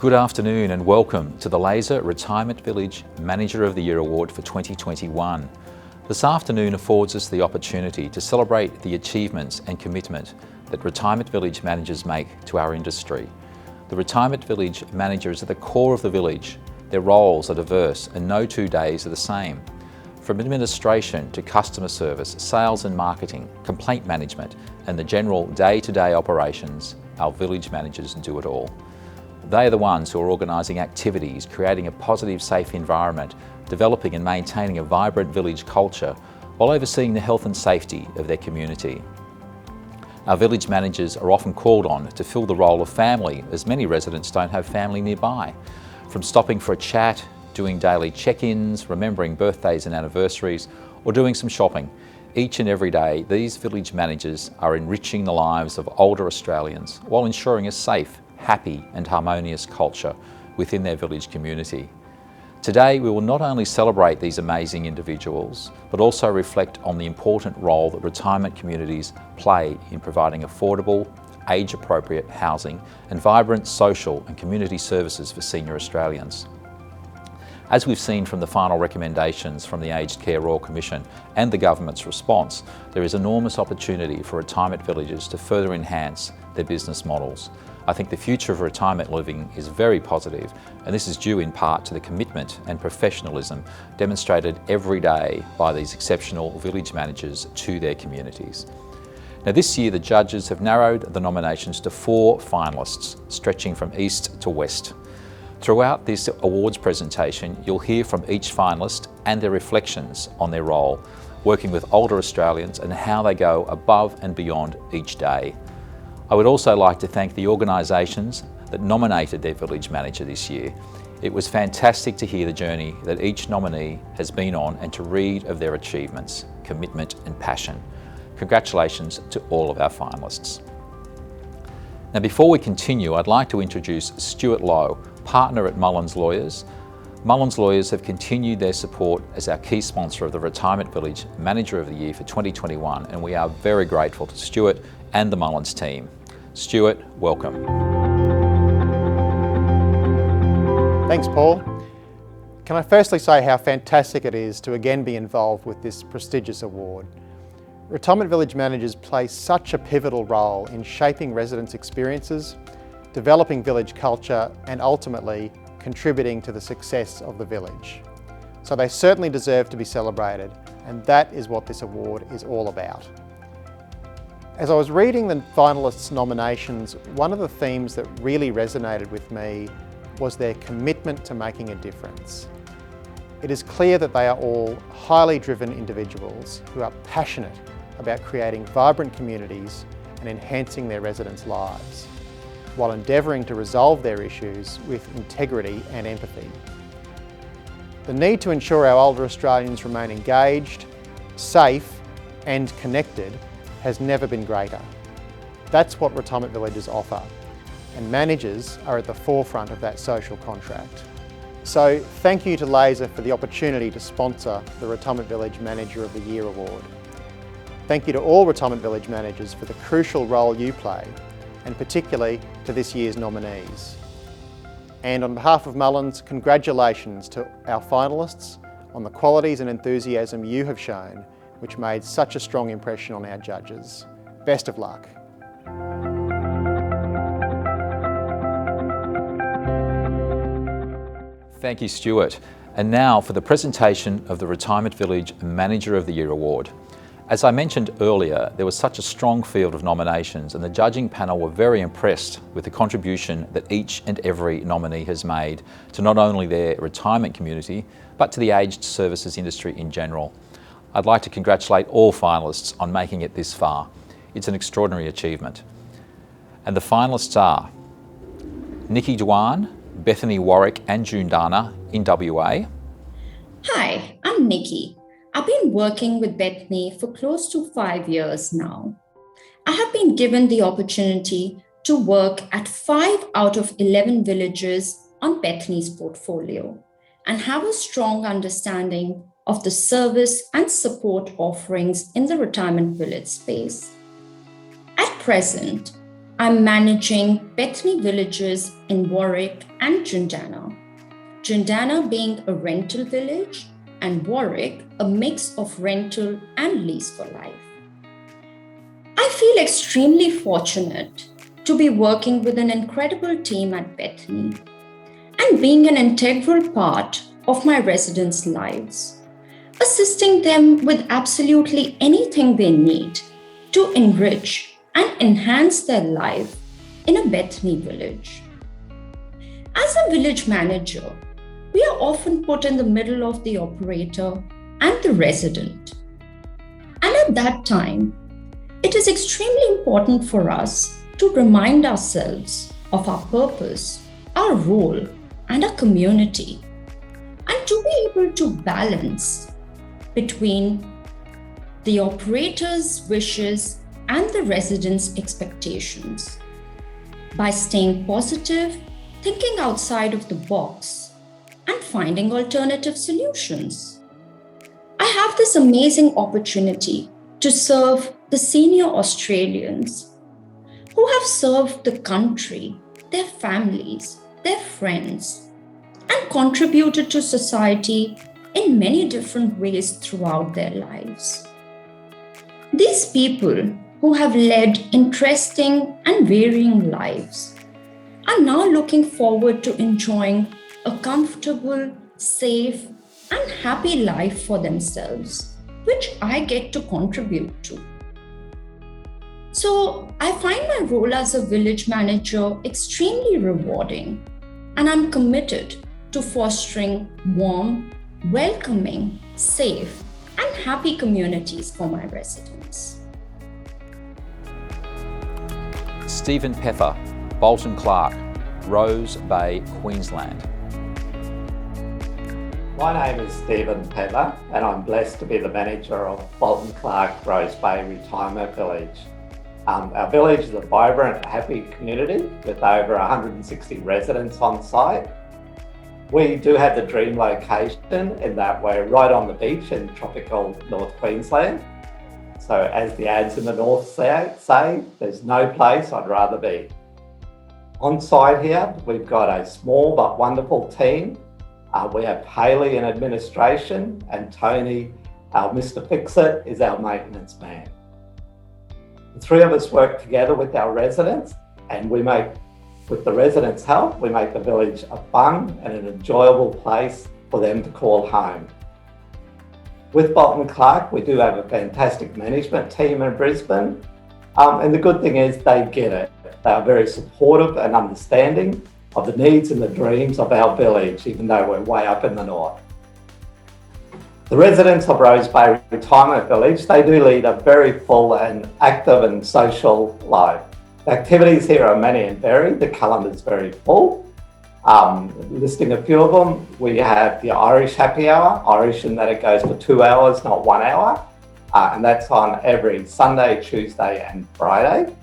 Good afternoon and welcome to the LASA Retirement Village Manager of the Year Award for 2021. This afternoon affords us the opportunity to celebrate the achievements and commitment that retirement village managers make to our industry. The retirement village managers are the core of the village. Their roles are diverse and no 2 days are the same. From administration to customer service, sales and marketing, complaint management and the general day-to-day operations, our village managers do it all. They are the ones who are organising activities, creating a positive, safe environment, developing and maintaining a vibrant village culture, while overseeing the health and safety of their community. Our village managers are often called on to fill the role of family, as many residents don't have family nearby. From stopping for a chat, doing daily check-ins, remembering birthdays and anniversaries, or doing some shopping, each and every day these village managers are enriching the lives of older Australians while ensuring a safe, happy and harmonious culture within their village community. Today we will not only celebrate these amazing individuals, but also reflect on the important role that retirement communities play in providing affordable, age-appropriate housing and vibrant social and community services for senior Australians. As we've seen from the final recommendations from the Aged Care Royal Commission and the government's response, there is enormous opportunity for retirement villages to further enhance their business models. I think the future of retirement living is very positive, and this is due in part to the commitment and professionalism demonstrated every day by these exceptional village managers to their communities. Now this year the judges have narrowed the nominations to 4 finalists, stretching from east to west. Throughout this awards presentation, you'll hear from each finalist and their reflections on their role, working with older Australians and how they go above and beyond each day. I would also like to thank the organisations that nominated their village manager this year. It was fantastic to hear the journey that each nominee has been on and to read of their achievements, commitment and passion. Congratulations to all of our finalists. Now before we continue, I'd like to introduce Stuart Lowe, partner at Mullins Lawyers. Mullins Lawyers have continued their support as our key sponsor of the Retirement Village Manager of the Year for 2021, and we are very grateful to Stuart and the Mullins team. Stuart, welcome. Thanks, Paul. Can I firstly say how fantastic it is to again be involved with this prestigious award. Retirement Village Managers play such a pivotal role in shaping residents' experiences, developing village culture and ultimately contributing to the success of the village. So they certainly deserve to be celebrated, and that is what this award is all about. As I was reading the finalists' nominations, one of the themes that really resonated with me was their commitment to making a difference. It is clear that they are all highly driven individuals who are passionate about creating vibrant communities and enhancing their residents' lives, while endeavouring to resolve their issues with integrity and empathy. The need to ensure our older Australians remain engaged, safe and connected has never been greater. That's what retirement villages offer, and managers are at the forefront of that social contract. So thank you to LASA for the opportunity to sponsor the Retirement Village Manager of the Year Award. Thank you to all retirement village managers for the crucial role you play, and particularly to this year's nominees. And on behalf of Mullins, congratulations to our finalists on the qualities and enthusiasm you have shown, which made such a strong impression on our judges. Best of luck. Thank you, Stuart. And now for the presentation of the Retirement Village Manager of the Year Award. As I mentioned earlier, there was such a strong field of nominations and the judging panel were very impressed with the contribution that each and every nominee has made to not only their retirement community, but to the aged services industry in general. I'd like to congratulate all finalists on making it this far. It's an extraordinary achievement. And the finalists are Nikki Dwan, Bethany Warwick and June Dana in WA. Hi, I'm Nikki. I've been working with Bethany for close to 5 years now. I have been given the opportunity to work at 5 out of 11 villages on Bethany's portfolio and have a strong understanding of the service and support offerings in the retirement village space. At present, I'm managing Bethany villages in Warwick and Jundana. Jundana being a rental village and Warwick a mix of rental and lease for life. I feel extremely fortunate to be working with an incredible team at Bethany and being an integral part of my residents' lives, assisting them with absolutely anything they need to enrich and enhance their life in a Bethany village. As a village manager, we are often put in the middle of the operator and the resident. And at that time, it is extremely important for us to remind ourselves of our purpose, our role, and our community, and to be able to balance between the operator's wishes and the residents' expectations by staying positive, thinking outside of the box, and finding alternative solutions. I have this amazing opportunity to serve the senior Australians who have served the country, their families, their friends, and contributed to society in many different ways throughout their lives. These people who have led interesting and varying lives are now looking forward to enjoying a comfortable, safe, and happy life for themselves, which I get to contribute to. So I find my role as a village manager extremely rewarding, and I'm committed to fostering warm, welcoming, safe, and happy communities for my residents. Stephen Pether, Bolton, Clarke, Rose Bay, Queensland. My name is Stephen Pether and I'm blessed to be the manager of Bolton, Clarke, Rose Bay Retirement Village. Our village is a vibrant, happy community with over 160 residents on site. We do have the dream location in that we're right on the beach in tropical North Queensland. So as the ads in the north say, there's no place I'd rather be. On site here, we've got a small but wonderful team. We have Hayley in administration and Tony, our Mr. Fix-It, is our maintenance man. The three of us work together with our residents and with the residents' help, we make the village a fun and an enjoyable place for them to call home. With Bolton Clarke, we do have a fantastic management team in Brisbane. And the good thing is they get it. They are very supportive and understanding of the needs and the dreams of our village, even though we're way up in the north. The residents of Rose Bay Retirement Village, they do lead a very full and active and social life. The activities here are many and varied. The calendar is very full. Listing a few of them, we have the Irish Happy Hour, Irish in that it goes for 2 hours, not 1 hour. And that's on every Sunday, Tuesday and Friday.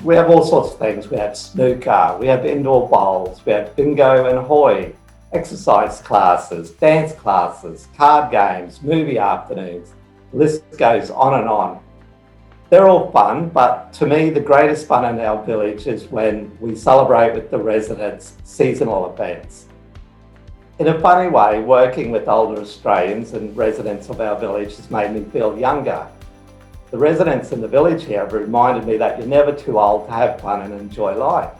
We have all sorts of things. We have snooker, we have indoor bowls, we have bingo and hoy, exercise classes, dance classes, card games, movie afternoons. The list goes on and on. They're all fun, but to me, the greatest fun in our village is when we celebrate with the residents seasonal events. In a funny way, working with older Australians and residents of our village has made me feel younger. The residents in the village here have reminded me that you're never too old to have fun and enjoy life.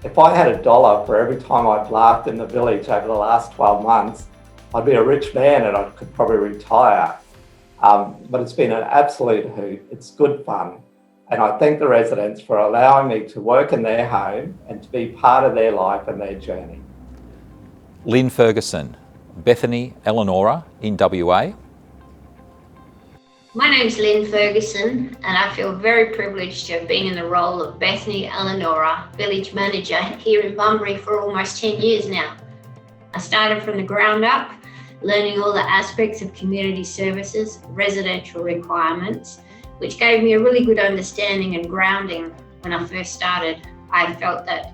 If I had $1 for every time I've laughed in the village over the last 12 months, I'd be a rich man and I could probably retire. But it's been an absolute hoot. It's good fun. And I thank the residents for allowing me to work in their home and to be part of their life and their journey. Lynn Ferguson, Bethany Eleonora in WA. My name's Lynn Ferguson and I feel very privileged to have been in the role of Bethany Eleonora, village manager here in Bunbury for almost 10 years now. I started from the ground up, learning all the aspects of community services, residential requirements, which gave me a really good understanding and grounding when I first started. I felt that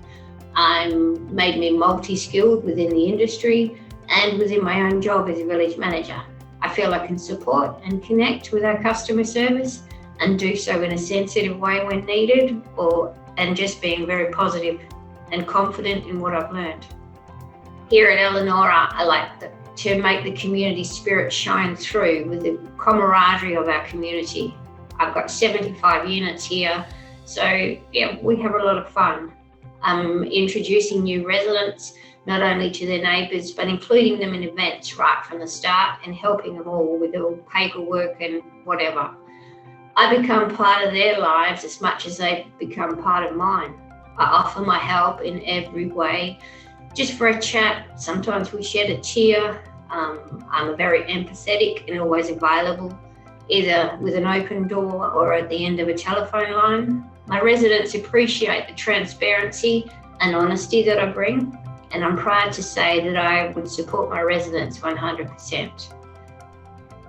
made me multi-skilled within the industry and within my own job as a village manager. I feel I can support and connect with our customer service and do so in a sensitive way when needed, and just being very positive and confident in what I've learned. Here at Eleanora, I like to make the community spirit shine through with the camaraderie of our community. I've got 75 units here, so yeah, we have a lot of fun. Introducing new residents, not only to their neighbours, but including them in events right from the start and helping them all with all paperwork and whatever. I become part of their lives as much as they become part of mine. I offer my help in every way, just for a chat. Sometimes we shed a tear. I'm very empathetic and always available, either with an open door or at the end of a telephone line. My residents appreciate the transparency and honesty that I bring, and I'm proud to say that I would support my residents 100%.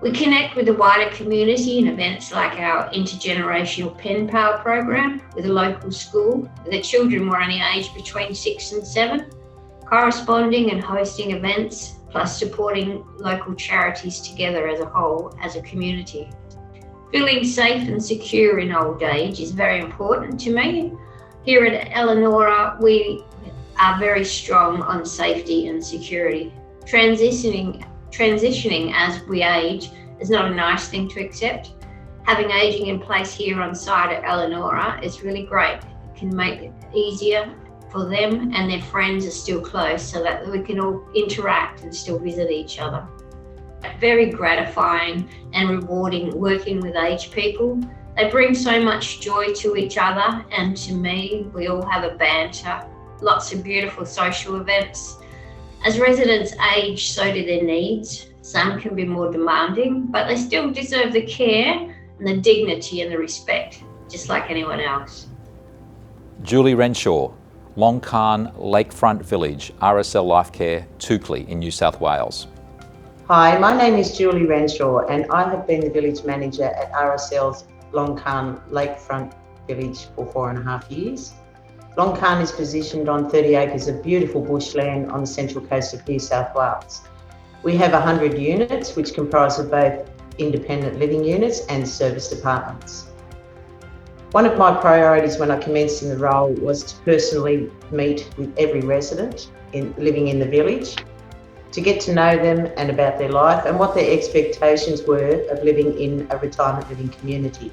We connect with the wider community in events like our intergenerational pen pal program with a local school, where the children were only aged between 6 and 7, corresponding and hosting events, plus supporting local charities together as a whole, as a community. Feeling safe and secure in old age is very important to me. Here at Eleanora, we are very strong on safety and security. Transitioning as we age is not a nice thing to accept. Having ageing in place here on site at Eleanora is really great. It can make it easier for them, and their friends are still close so that we can all interact and still visit each other. Very gratifying and rewarding working with aged people. They bring so much joy to each other and to me. We all have a banter, lots of beautiful social events. As residents age, so do their needs. Some can be more demanding, but they still deserve the care and the dignity and the respect, just like anyone else. Julie Renshaw, Khanh Lakefront Village, RSL LifeCare, Toukley in New South Wales. Hi, my name is Julie Renshaw and I have been the village manager at RSL's Khanh Lakefront Village for 4.5 years. Khanh is positioned on 30 acres of beautiful bushland on the central coast of New South Wales. We have 100 units, which comprise of both independent living units and serviced apartments. One of my priorities when I commenced in the role was to personally meet with every resident living in the village, to get to know them and about their life and what their expectations were of living in a retirement living community.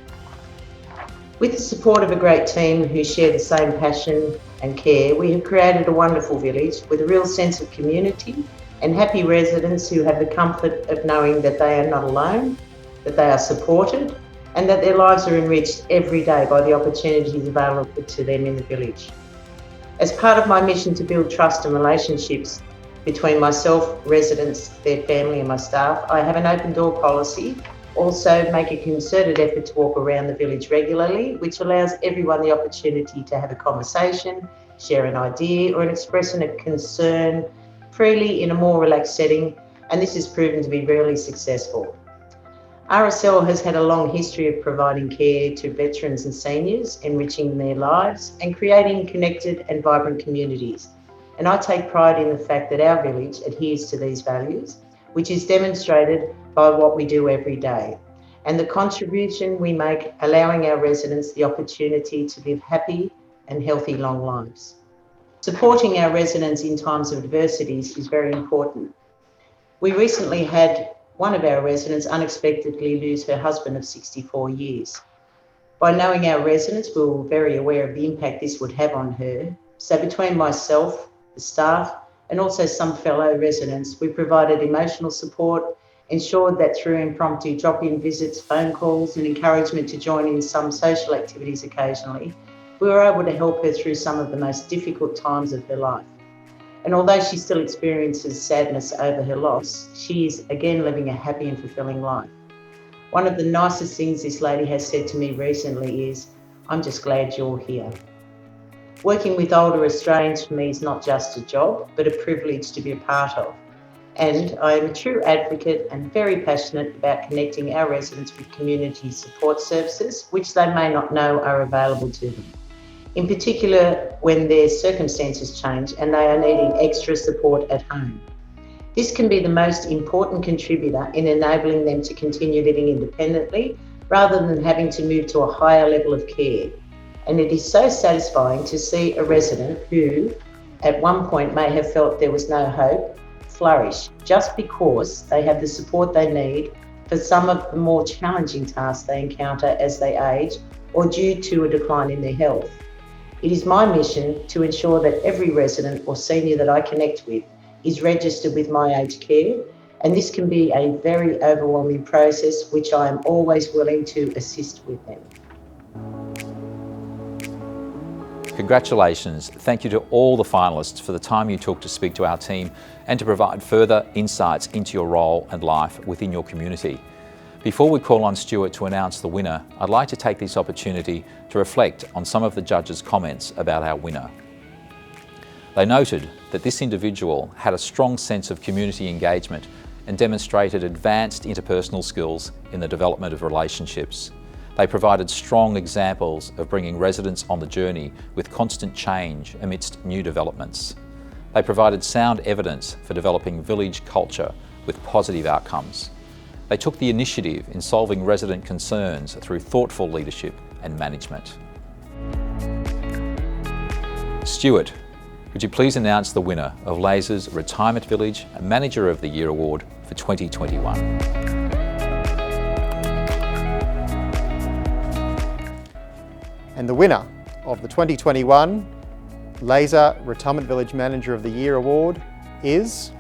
With the support of a great team who share the same passion and care, we have created a wonderful village with a real sense of community and happy residents who have the comfort of knowing that they are not alone, that they are supported, and that their lives are enriched every day by the opportunities available to them in the village. As part of my mission to build trust and relationships between myself, residents, their family and my staff, I have an open door policy. Also make a concerted effort to walk around the village regularly, which allows everyone the opportunity to have a conversation, share an idea or an expression of concern freely in a more relaxed setting, and this has proven to be really successful. RSL has had a long history of providing care to veterans and seniors, enriching their lives and creating connected and vibrant communities. And I take pride in the fact that our village adheres to these values, which is demonstrated by what we do every day, and the contribution we make, allowing our residents the opportunity to live happy and healthy long lives. Supporting our residents in times of adversities is very important. We recently had one of our residents unexpectedly lose her husband of 64 years. By knowing our residents, we were very aware of the impact this would have on her. So between myself, the staff, and also some fellow residents, we provided emotional support, ensured that through impromptu drop-in visits, phone calls and encouragement to join in some social activities occasionally, we were able to help her through some of the most difficult times of her life. And although she still experiences sadness over her loss, she is again living a happy and fulfilling life. One of the nicest things this lady has said to me recently is, "I'm just glad you're here." Working with older Australians for me is not just a job, but a privilege to be a part of. And I am a true advocate and very passionate about connecting our residents with community support services, which they may not know are available to them. In particular, when their circumstances change and they are needing extra support at home. This can be the most important contributor in enabling them to continue living independently rather than having to move to a higher level of care. And it is so satisfying to see a resident who, at one point, may have felt there was no hope, flourish just because they have the support they need for some of the more challenging tasks they encounter as they age or due to a decline in their health. It is my mission to ensure that every resident or senior that I connect with is registered with My Aged Care, and this can be a very overwhelming process, which I am always willing to assist with them. Congratulations. Thank you to all the finalists for the time you took to speak to our team and to provide further insights into your role and life within your community. Before we call on Stuart to announce the winner, I'd like to take this opportunity to reflect on some of the judges' comments about our winner. They noted that this individual had a strong sense of community engagement and demonstrated advanced interpersonal skills in the development of relationships. They provided strong examples of bringing residents on the journey with constant change amidst new developments. They provided sound evidence for developing village culture with positive outcomes. They took the initiative in solving resident concerns through thoughtful leadership and management. Stuart, would you please announce the winner of LASA's Retirement Village Manager of the Year Award for 2021? And the winner of the 2021 LASA Retirement Village Manager of the Year Award is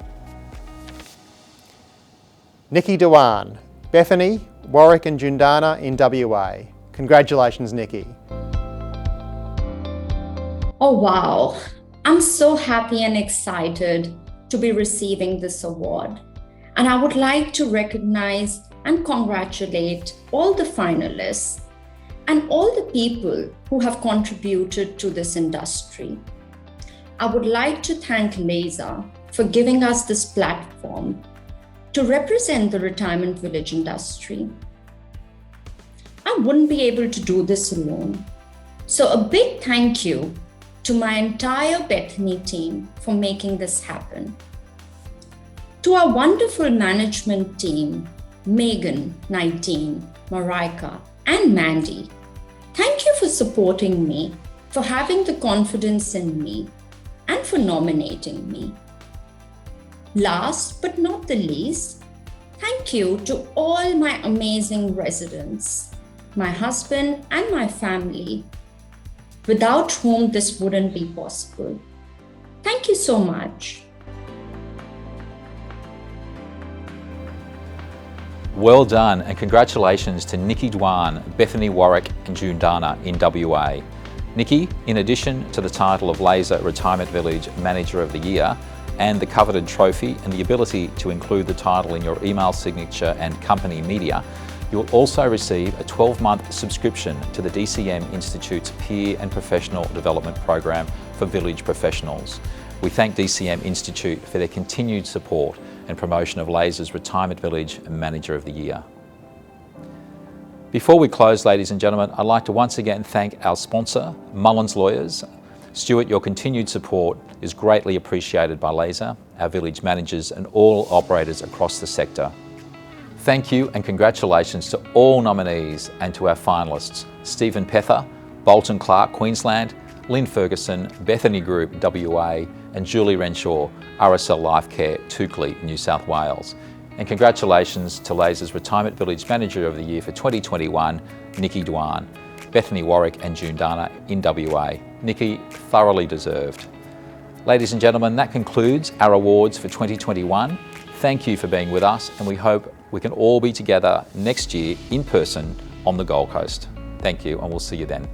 Nikki Dewan, Bethany, Warwick and Jundana in WA. Congratulations, Nikki. Oh wow, I'm so happy and excited to be receiving this award. And I would like to recognize and congratulate all the finalists and all the people who have contributed to this industry. I would like to thank LASA for giving us this platform to represent the retirement village industry. I wouldn't be able to do this alone. So a big thank you to my entire Bethany team for making this happen. To our wonderful management team, Megan, Nadine, Marika, and Mandy, thank you for supporting me, for having the confidence in me, and for nominating me. Last but not the least, thank you to all my amazing residents, my husband and my family, without whom this wouldn't be possible. Thank you so much. Well done, and congratulations to Nikki Dwan, Bethany, Warwick and Jundana in WA. Nikki, in addition to the title of LASA Retirement Village Manager of the Year and the coveted trophy and the ability to include the title in your email signature and company media, you will also receive a 12-month subscription to the DCM Institute's Peer and Professional Development Program for Village Professionals. We thank DCM Institute for their continued support and promotion of LASA's Retirement Village Manager of the Year. Before we close, ladies and gentlemen, I'd like to once again thank our sponsor, Mullins Lawyers. Stuart, your continued support is greatly appreciated by LASA, our village managers and all operators across the sector. Thank you and congratulations to all nominees and to our finalists, Stephen Pether, Bolton, Clarke, Queensland, Lynn Ferguson, Bethany Group, WA, and Julie Renshaw, RSL LifeCare, Toukley, New South Wales. And congratulations to LASA's Retirement Village Manager of the Year for 2021, Nikki Dwan, Bethany, Warwick and Jundana in WA. Nikki, thoroughly deserved. Ladies and gentlemen, that concludes our awards for 2021. Thank you for being with us, and we hope we can all be together next year in person on the Gold Coast. Thank you, and we'll see you then.